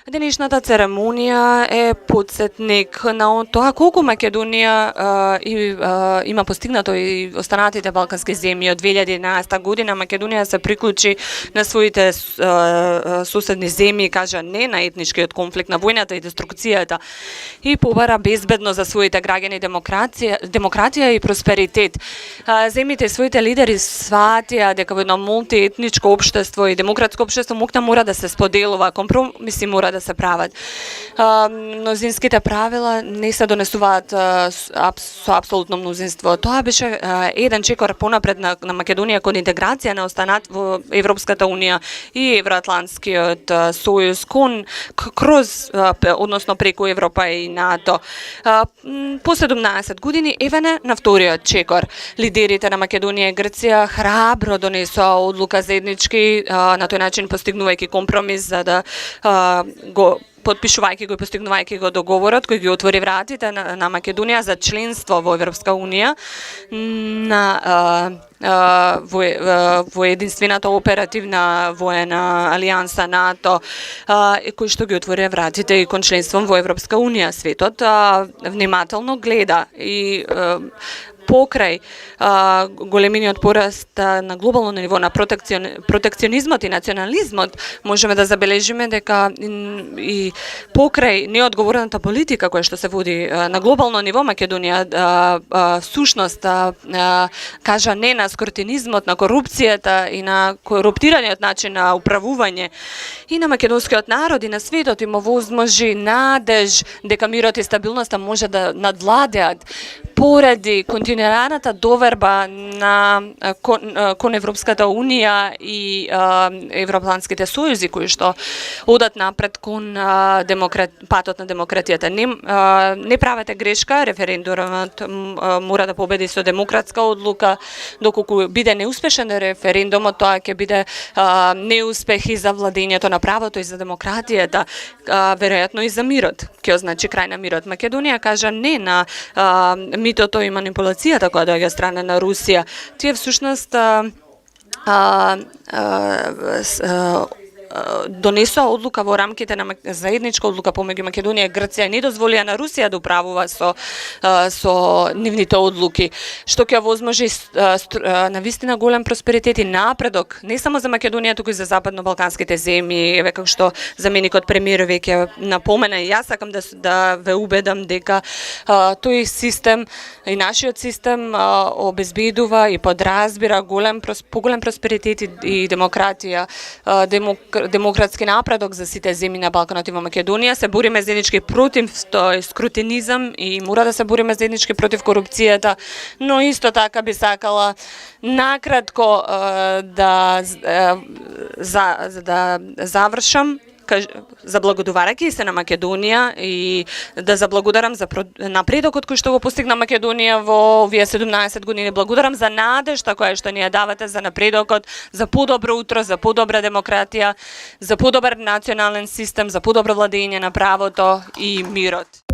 Денешната церемонија е потсетник на тоа колку Македонија има постигнато и останатите балкански земји. Од 2011 година Македонија се приклучи на своите соседни земји и кажа не на етничкиот конфликт, на војната и деструкцијата и побара безбедно за своите граѓани демократија и просперитет. Земјите и своите лидери сватија дека во едно мултиетничко општество и демократско општество мора да се споделува, компромиси мора да се прават. Мнозинските правила не се донесуваат со апсолутно мнозинство. Тоа беше еден чекор понапред на Македонија кон интеграција на останат во Европската унија и Евроатлантскиот сојуз кроз односно преку Европа и НАТО. По 17 години евене на вториот чекор. Лидерите на Македонија и Грција храбро донесоа одлука заеднички, на тој начин постигнувајќи компромис за да го потпишувајќи го и постигнувајќи го договорот кој ги отвори вратите на Македонија за членство во Европска унија во единствената оперативна воена алијанса НАТО, кој што ги отвори вратите и кон членство во Европска унија. Светот внимателно гледа и покрај големиниот пораст на глобално ниво на протекционизмот и национализмот, можеме да забележиме дека и покрај неодговорната политика која што се води на глобално ниво, Македонија сушност кажа не на скрутинизмот, на корупцијата и на коруптираниот начин на управување и на македонскиот народ и на светот им овозможи надеж дека мирот и стабилноста може да надвладеат поради континуираната доверба кон Европската унија и Евроатлантските сојузи кои што одат напред кон патот на демократијата. Не правете грешка, референдумот мора да победи со демократска одлука, доколку биде неуспешен референдумот, тоа ќе биде неуспех и за владењето на правото и за демократијата, веројатно и за мирот. Ќе означи крај на мирот. Македонија кажа не на митото и манипулацијата која доаѓа страна на Русија. Тие всушност донесоа одлука во рамките на заедничка одлука помеѓу Македонија и Грција, не дозволија на Русија да управува со нивните одлуки, што ќе овозможи навистина голем просперитет и напредок не само за Македонија, туку и за западно-балканските земји. Еве како што заменикот премиер веќе напомена и јас сакам да ве убедам дека тој систем и нашиот систем обезбедува и подразбира поголем просперитет и демократија, демократски напредок за сите земји на Балканот и во Македонија. Се бориме заеднички против тој скрутинизам и мора да се бориме заеднички против корупцијата, но исто така би сакала накратко да завршам заблагодарувајќи се на Македонија и да заблагодарам за напредокот кој што го постигна Македонија во овие 17 години. Благодарам за надежта која што ни ја давате за напредокот, за подобро утро, за подобра демократија, за подобар национален систем, за подобро владење на правото и мирот.